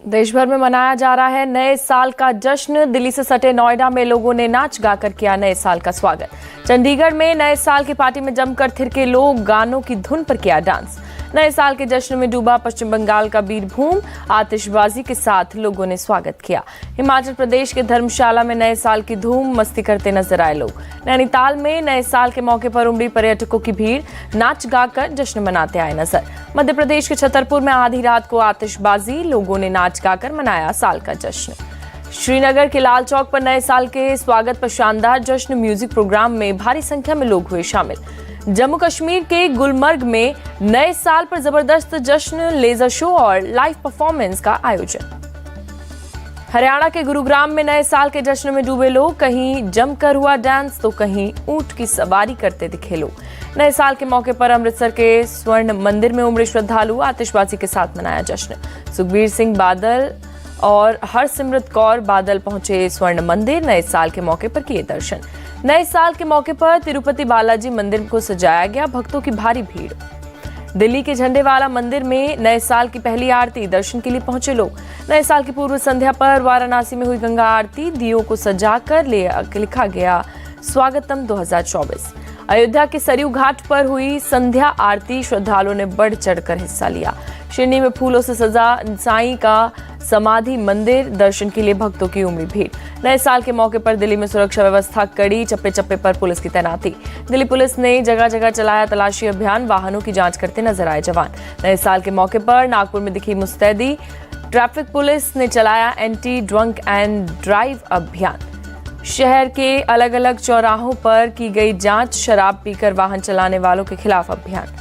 देश भर में मनाया जा रहा है नए साल का जश्न। दिल्ली से सटे नोएडा में लोगों ने नाच गाकर किया नए साल का स्वागत। चंडीगढ़ में नए साल की पार्टी में जमकर थिरके लोग, गानों की धुन पर किया डांस। नए साल के जश्न में डूबा पश्चिम बंगाल का बीरभूम, आतिशबाजी के साथ लोगों ने स्वागत किया। हिमाचल प्रदेश के धर्मशाला में नए साल की धूम मस्ती करते नजर आए लोग। नैनीताल में नए साल के मौके पर उमड़ी पर्यटकों की भीड़, नाच गाकर जश्न मनाते आए नजर। मध्य प्रदेश के छतरपुर में आधी रात को आतिशबाजी, लोगों ने नाच गाकर मनाया साल का जश्न। श्रीनगर के लाल चौक पर नए साल के स्वागत पर शानदार जश्न, म्यूजिक प्रोग्राम में भारी संख्या में लोग हुए शामिल। जम्मू कश्मीर के गुलमर्ग में नए साल पर जबरदस्त जश्न, लेजर शो और लाइव परफॉर्मेंस का आयोजन। हरियाणा के गुरुग्राम में नए साल के जश्न में डूबे लोग, कहीं जमकर हुआ डांस तो कहीं ऊंट की सवारी करते दिखे लोग। नए साल के मौके पर अमृतसर के स्वर्ण मंदिर में उमड़े श्रद्धालु आतिशबाजी के साथ मनाया जश्न। सुखबीर सिंह बादल और हरसिमरत कौर बादल पहुंचे स्वर्ण मंदिर, नए साल के मौके पर किए दर्शन। नए साल के मौके पर तिरुपति बालाजी मंदिर को सजाया गया, भक्तों की भारी भीड़। दिल्ली के झंडेवाला मंदिर में नए साल की पहली आरती, दर्शन के लिए पहुंचे लोग। नए साल की पूर्व संध्या पर वाराणसी में हुई गंगा आरती, दियों को सजाकर लिखा गया स्वागतम 2024। अयोध्या के सरयू घाट पर हुई संध्या आरती, श्रद्धालुओं ने बढ़ चढ़कर हिस्सा लिया। शिरडी में फूलों से सजा साईं का समाधि मंदिर, दर्शन के लिए भक्तों की उमड़ी भीड़। नए साल के मौके पर दिल्ली में सुरक्षा व्यवस्था कड़ी, चप्पे चप्पे पर पुलिस की तैनाती। दिल्ली पुलिस ने जगह जगह चलाया तलाशी अभियान, वाहनों की जांच करते नजर आए जवान। नए साल के मौके पर नागपुर में दिखी मुस्तैदी, ट्रैफिक पुलिस ने चलाया एंटी ड्रंक एंड ड्राइव अभियान। शहर के अलग अलग चौराहों पर की गई जांच, शराब पीकर वाहन चलाने वालों के खिलाफ अभियान।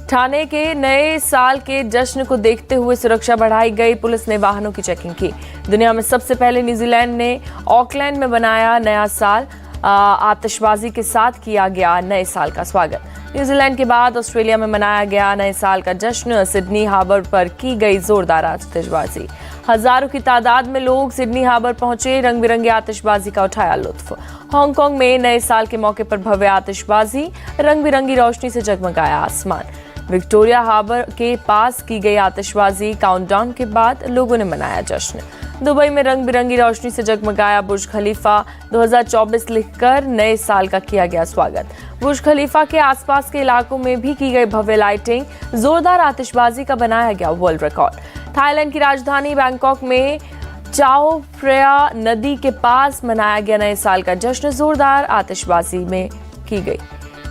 ठाणे के नए साल के जश्न को देखते हुए सुरक्षा बढ़ाई गई, पुलिस ने वाहनों की चेकिंग की। दुनिया में सबसे पहले न्यूजीलैंड ने ऑकलैंड में बनाया नया साल, आतिशबाजी के साथ किया गया नए साल का स्वागत। न्यूजीलैंड के बाद ऑस्ट्रेलिया में मनाया गया नए साल का जश्न, सिडनी हार्बर पर की गई जोरदार आतिशबाजी। हजारों की तादाद में लोग सिडनी हार्बर पहुंचे, रंग बिरंगी आतिशबाजी का उठाया लुत्फ। हांगकांग में नए साल के मौके पर भव्य आतिशबाजी, रंग बिरंगी रोशनी से जगमगाया आसमान। विक्टोरिया हार्बर के पास की गई आतिशबाजी, काउंटडाउन के बाद लोगों ने मनाया जश्न। दुबई में रंग बिरंगी रोशनी से जगमगाया बुर्ज खलीफा, 2024 लिखकर नए साल का किया गया स्वागत। बुर्ज खलीफा के आसपास के इलाकों में भी की गई भव्य लाइटिंग, जोरदार आतिशबाजी का बनाया गया वर्ल्ड रिकॉर्ड। थाईलैंड की राजधानी बैंकॉक में चाओ फ्रेया नदी के पास मनाया गया नए साल का जश्न, जोरदार आतिशबाजी में की गई।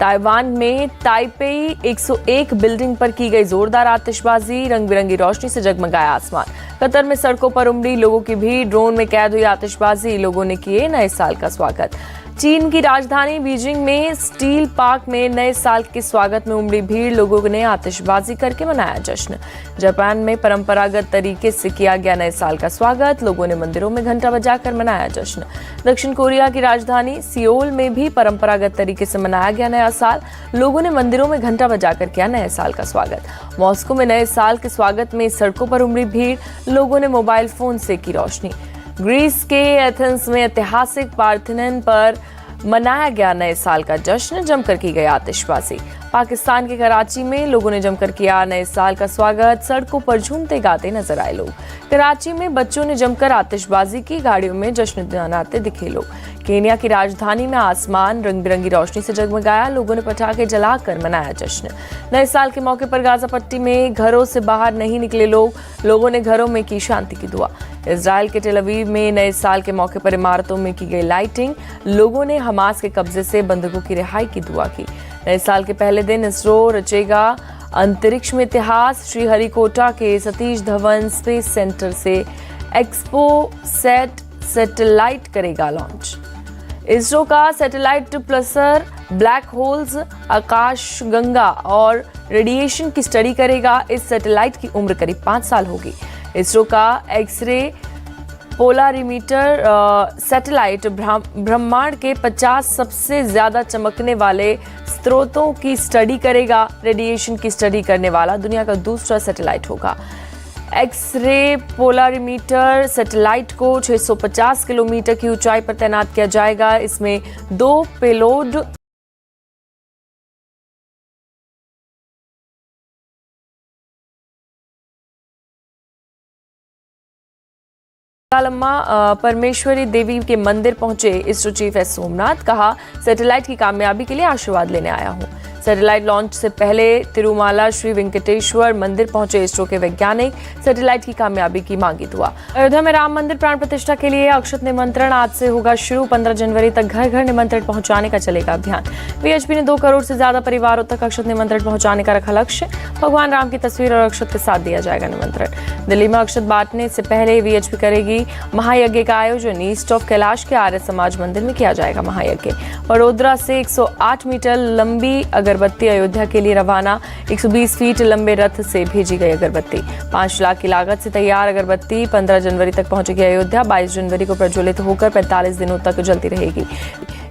ताइवान में ताइपेई 101 बिल्डिंग पर की गई जोरदार आतिशबाजी, रंग बिरंगी रोशनी से जगमगाया आसमान। कतर में सड़कों पर उमड़ी लोगों की भीड़, ड्रोन में कैद हुई आतिशबाजी, लोगों ने किए नए साल का स्वागत। चीन की राजधानी बीजिंग में स्टील पार्क में नए साल के स्वागत में उमड़ी भीड़, लोगों ने आतिशबाजी करके मनाया जश्न। जापान में परंपरागत तरीके से किया गया नए साल का स्वागत, लोगों ने मंदिरों में घंटा बजाकर मनाया जश्न। दक्षिण कोरिया की राजधानी सियोल में भी परंपरागत तरीके से मनाया गया नया साल, लोगों ने मंदिरों में घंटा बजाकर किया नए साल का स्वागत। मॉस्को में नए साल के स्वागत में सड़कों पर उमड़ी भीड़, लोगों ने मोबाइल फोन से की रोशनी। ग्रीस के एथेंस में ऐतिहासिक पार्थेनन पर मनाया गया नए साल का जश्न, जमकर की गई आतिशबाजी। पाकिस्तान के कराची में लोगों ने जमकर किया नए साल का स्वागत, सड़कों पर झूमते गाते नजर आए लोग। कराची में बच्चों ने जमकर आतिशबाजी की, गाड़ियों में जश्न मनाते दिखे लोग। केन्या की राजधानी में आसमान रंग बिरंगी रोशनी से जगमगाया, लोगों ने पटाखे जलाकर मनाया जश्न। नए साल के मौके पर गाजा पट्टी में घरों से बाहर नहीं निकले लोग, लोगों ने घरों में की शांति की दुआ। इजराइल के टेल अवीव में नए साल के मौके पर इमारतों में की गई लाइटिंग, लोगों ने हमास के कब्जे से बंधकों की रिहाई की दुआ की। नए साल के पहले दिन इसरो रचेगा अंतरिक्ष में इतिहास, श्रीहरिकोटा के सतीश धवन स्पेस सेंटर से एक्सपोसैट सैटेलाइट करेगा लॉन्च। इसरो का सैटेलाइट प्लसर ब्लैक होल्स, आकाश गंगा और रेडिएशन की स्टडी करेगा। इस सैटेलाइट की उम्र करीब 5 साल होगी। इसरो का एक्सरे पोलारिमीटर सैटेलाइट ब्रह्मांड के 50 सबसे ज्यादा चमकने वाले स्रोतों की स्टडी करेगा। रेडिएशन की स्टडी करने वाला दुनिया का दूसरा सैटेलाइट होगा। एक्सरे पोलारिमीटर सैटेलाइट को 650 किलोमीटर की ऊंचाई पर तैनात किया जाएगा। इसमें 2 पेलोड कालम्मा परमेश्वरी देवी के मंदिर पहुंचे इसरो चीफ एस सोमनाथ। कहा, सैटेलाइट की कामयाबी के लिए आशीर्वाद लेने आया हूं। सैटेलाइट लॉन्च से पहले तिरुमाला श्री वेंकटेश्वर मंदिर पहुंचे इसरो के वैज्ञानिक। सैटेलाइट की कामयाबी की मांगी दुआ। अयोध्या में राम मंदिर प्राण प्रतिष्ठा के लिए अक्षत निमंत्रण आज से होगा शुरू। 15 जनवरी तक घर घर निमंत्रण पहुंचाने का चलेगा अभियान। वीएचपी ने 2 करोड़ से ज्यादा परिवारों तक अक्षत निमंत्रण पहुंचाने का रखा लक्ष्य। भगवान राम की तस्वीर और अक्षत के साथ दिया जाएगा निमंत्रण। दिल्ली में अक्षत बांटने से पहले वीएचपी करेगी महायज्ञ का आयोजन। ईस्ट ऑफ कैलाश के आर्य समाज मंदिर में किया जाएगा महायज्ञ। वडोदरा से 108 मीटर लंबी अगरबत्ती अयोध्या के लिए रवाना। 120 फीट लंबे रथ से भेजी गई अगरबत्ती। 5 लाख की लागत से तैयार अगरबत्ती 15 जनवरी तक पहुंचेगी अयोध्या। 22 जनवरी को प्रज्वलित होकर 45 दिनों तक जलती रहेगी।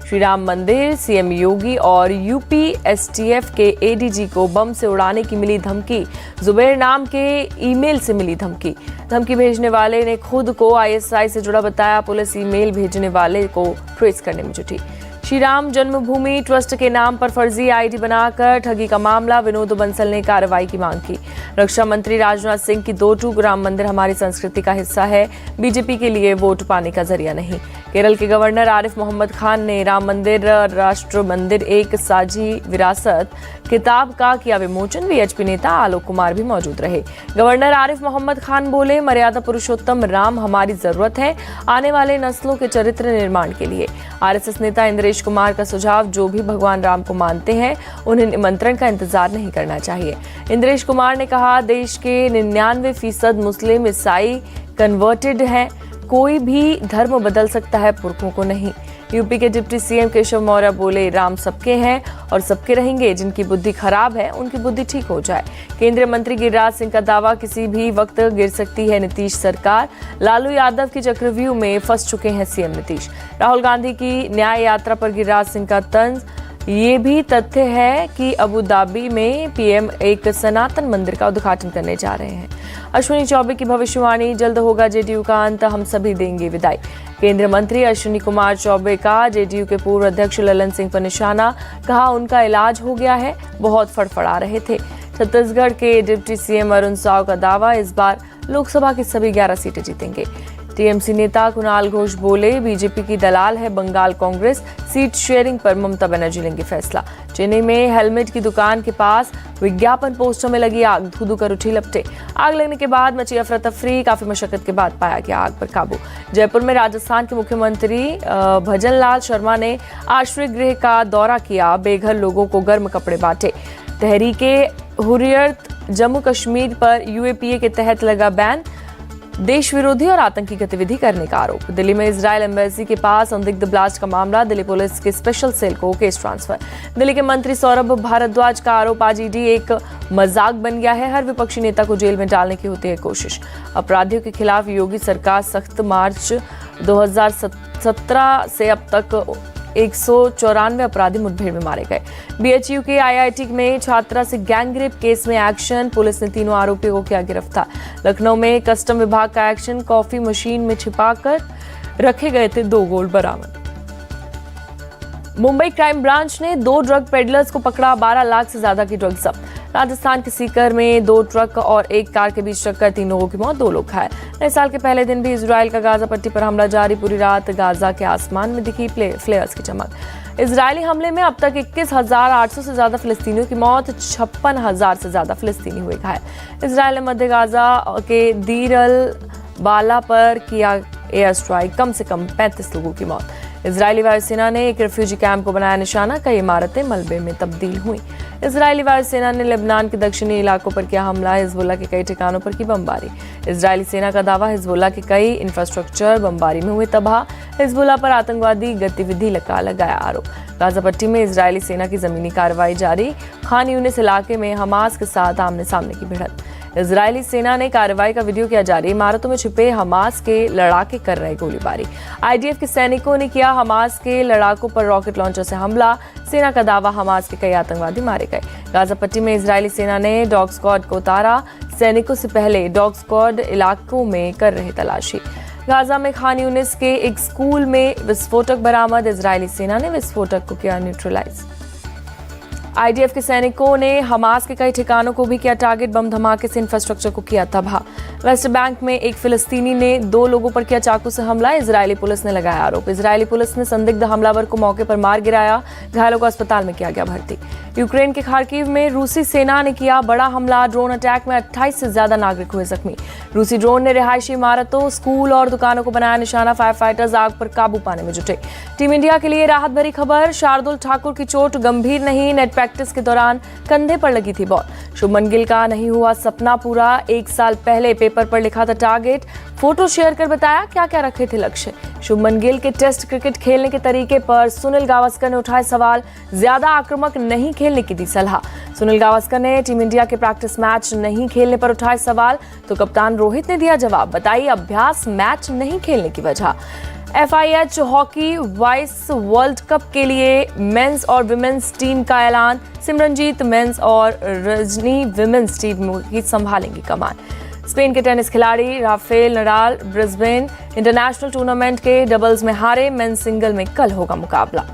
श्री राम मंदिर, सीएम योगी और यूपी एसटीएफ के एडीजी को बम से उड़ाने की मिली धमकी। जुबैर नाम के ईमेल से मिली धमकी। धमकी भेजने वाले ने खुद को आईएसआई से जुड़ा बताया। पुलिस ईमेल भेजने वाले को ट्रेस करने में जुटी। श्री राम जन्मभूमि ट्रस्ट के नाम पर फर्जी आईडी बनाकर ठगी का मामला। विनोद बंसल ने कार्रवाई की मांग की। रक्षा मंत्री राजनाथ सिंह की 2 टूक राम मंदिर हमारी संस्कृति का हिस्सा है, बीजेपी के लिए वोट पाने का जरिया नहीं। केरल के गवर्नर आरिफ मोहम्मद खान ने राम मंदिर राष्ट्र मंदिर एक साझी विरासत किताब का किया विमोचन। वीएचपी नेता आलोक कुमार भी मौजूद रहे। गवर्नर आरिफ मोहम्मद खान बोले, मर्यादा पुरुषोत्तम राम हमारी जरूरत है आने वाले नस्लों के चरित्र निर्माण के लिए। आरएसएस नेता इंद्रेश कुमार का सुझाव, जो भी भगवान राम को मानते हैं उन्हें निमंत्रण का इंतजार नहीं करना चाहिए। इंद्रेश कुमार ने कहा, देश के 99% मुस्लिम ईसाई कन्वर्टेड हैं। कोई भी धर्म बदल सकता है, पुरखों को नहीं। यूपी के डिप्टी सीएम केशव मौर्य बोले, राम सबके हैं और सबके रहेंगे। जिनकी बुद्धि खराब है उनकी बुद्धि ठीक हो जाए। केंद्रीय मंत्री गिरिराज सिंह का दावा, किसी भी वक्त गिर सकती है नीतीश सरकार। लालू यादव की चक्रव्यूह में फंस चुके हैं सीएम नीतीश। राहुल गांधी की न्याय यात्रा पर गिरिराज सिंह का तंज। ये भी तथ्य है कि अबू धाबी में पीएम एक सनातन मंदिर का उद्घाटन करने जा रहे हैं। अश्विनी चौबे की भविष्यवाणी, जल्द होगा जेडीयू का अंत, हम सभी देंगे विदाई। केंद्रीय मंत्री अश्विनी कुमार चौबे का जेडीयू के पूर्व अध्यक्ष ललन सिंह पर निशाना। कहा, उनका इलाज हो गया है, बहुत फड़फड़ा रहे थे। छत्तीसगढ़ के डिप्टी सीएम अरुण साव का दावा, इस बार लोकसभा की सभी 11 सीटें जीतेंगे। टीएमसी नेता कुणाल घोष बोले, बीजेपी की दलाल है बंगाल कांग्रेस, सीट शेयरिंग पर ममता बनर्जी लेंगे फैसला। चेन्नई में हेलमेट की दुकान के पास विज्ञापन पोस्टर में लगी आग, धू-धू कर उठी लपटें। आग लगने के बाद मची अफरा तफरी, काफी मशक्कत के बाद पाया गया आग पर काबू। जयपुर में राजस्थान के मुख्यमंत्री भजन लाल शर्मा ने आश्रय गृह का दौरा किया, बेघर लोगों को गर्म कपड़े बांटे। तहरीके हुर्रियत जम्मू कश्मीर पर यूएपीए के तहत लगा बैन। देश विरोधी और आतंकी गतिविधि करने का आरोप। दिल्ली में इजरायल एम्बेसी के पास संदिग्ध ब्लास्ट का मामला, दिल्ली पुलिस के स्पेशल सेल को केस ट्रांसफर। दिल्ली के मंत्री सौरभ भारद्वाज का आरोप, आज ईडी एक मजाक बन गया है, हर विपक्षी नेता को जेल में डालने की होती है कोशिश। अपराधियों के खिलाफ योगी सरकार सख्त, मार्च 2017 से अब तक 194 अपराधी मुठभेड़ में मारे गए। बीएचयू के आईआईटी में छात्रा से गैंगरेप केस में एक्शन, पुलिस ने तीनों आरोपियों को किया गिरफ्तार। लखनऊ में कस्टम विभाग का एक्शन, कॉफी मशीन में छिपाकर रखे गए थे 2 गोल्ड बरामद। मुंबई क्राइम ब्रांच ने 2 ड्रग पेडलर्स को पकड़ा, 12 लाख से ज्यादा की ड्रग्स जब्त। राजस्थान के सीकर में 2 ट्रक और 1 कार के बीच टक्कर, 3 लोगों की मौत, 2 लोग घायल। नए साल के पहले दिन भी इजराइल का गाजा पट्टी पर हमला जारी, पूरी रात गाजा के आसमान में दिखी फ्लेयर्स की चमक। इजरायली हमले में अब तक 21,800 से ज्यादा फिलिस्तीनियों की मौत, 56,000 से ज्यादा फिलिस्तीनी हुए घायल। इजराइल ने मध्य गाजा के दीर अल बाला पर किया एयर स्ट्राइक, कम से कम 35 लोगों की मौत। इजरायली वायुसेना ने एक रेफ्यूजी कैंप को बनाया निशाना, कई इमारतें मलबे में तब्दील हुई। इजरायली वायुसेना ने लेबनान के दक्षिणी इलाकों पर किया हमला, हिजबुल्लाह के कई ठिकानों पर की बमबारी। इजरायली सेना का दावा, हिजबुल्लाह के कई इंफ्रास्ट्रक्चर बमबारी में हुए तबाह। हिजबुल्लाह पर आतंकवादी गतिविधि का लगाया आरोप। गाजा पट्टी में इजरायली सेना की जमीनी कार्रवाई जारी, खान यूनिस इलाके में हमास के साथ आमने सामने की भिड़ंत। इजरायली सेना ने कार्रवाई का वीडियो किया जारी, इमारतों में छिपे हमास के लड़ाके कर रहे गोलीबारी। आईडीएफ के सैनिकों ने किया हमास के लड़ाकों पर रॉकेट लॉन्चर से हमला, सेना का दावा, हमास के कई आतंकवादी मारे गए। गाजा पट्टी में इजरायली सेना ने डॉग स्क्वाड को उतारा, सैनिकों से पहले डॉग स्क्वाड इलाकों में कर रहे तलाशी। गाजा में खान यूनिस के एक स्कूल में विस्फोटक बरामद, इजरायली सेना ने विस्फोटक को किया न्यूट्रलाइज। आईडीएफ के सैनिकों ने हमास के कई ठिकानों को भी किया टारगेट। बम धमाके से इंफ्रास्ट्रक्चर को किया तबाह। वेस्ट बैंक में एक फिलिस्तीनी ने 2 लोगों पर किया चाकू से हमला। इजरायली पुलिस ने लगाया आरोप। इजरायली पुलिस ने संदिग्ध हमलावर को मौके पर मार गिराया। घायलों को अस्पताल में किया गया भर्ती। यूक्रेन के खार्किव में रूसी सेना ने किया बड़ा हमला। ड्रोन अटैक में 28 से ज्यादा नागरिक हुए जख्मी। रूसी ड्रोन ने रिहायशी इमारतों, स्कूल और दुकानों को बनाया निशाना। फायर फाइटर्स आग पर काबू पाने में जुटे। टीम इंडिया के लिए राहत भरी खबर। शार्दुल ठाकुर की चोट गंभीर नहीं। नेट प्रैक्टिस के दौरान कंधे पर लगी थी बॉल। शुभमन गिल का नहीं हुआ सपना पूरा। 1 साल पहले पेपर पर लिखा था टारगेट। फोटो शेयर कर बताया क्या क्या रखे थे लक्ष्य। शुभमन गिल के टेस्ट क्रिकेट खेलने के तरीके पर सुनील गावस्कर ने उठाए सवाल। ज्यादा आक्रामक नहीं खेलने की दी सलाह। सुनील गावस्कर ने टीम इंडिया के प्रैक्टिस मैच नहीं खेलने पर उठाए सवाल, तो कप्तान रोहित ने दिया जवाब। बताइए अभ्यास मैच नहीं खेलने की वजह। FIH hockey vice world cup के लिए मेंस और विमेंस टीम का ऐलान। सिमरनजीत मेंस और रजनी विमेंस टीम की संभालेंगी कमान। स्पेन के टेनिस खिलाड़ी Rafael Nadal Brisbane international tournament के डबल्स में हारे। मेंस सिंगल में कल होगा मुकाबला।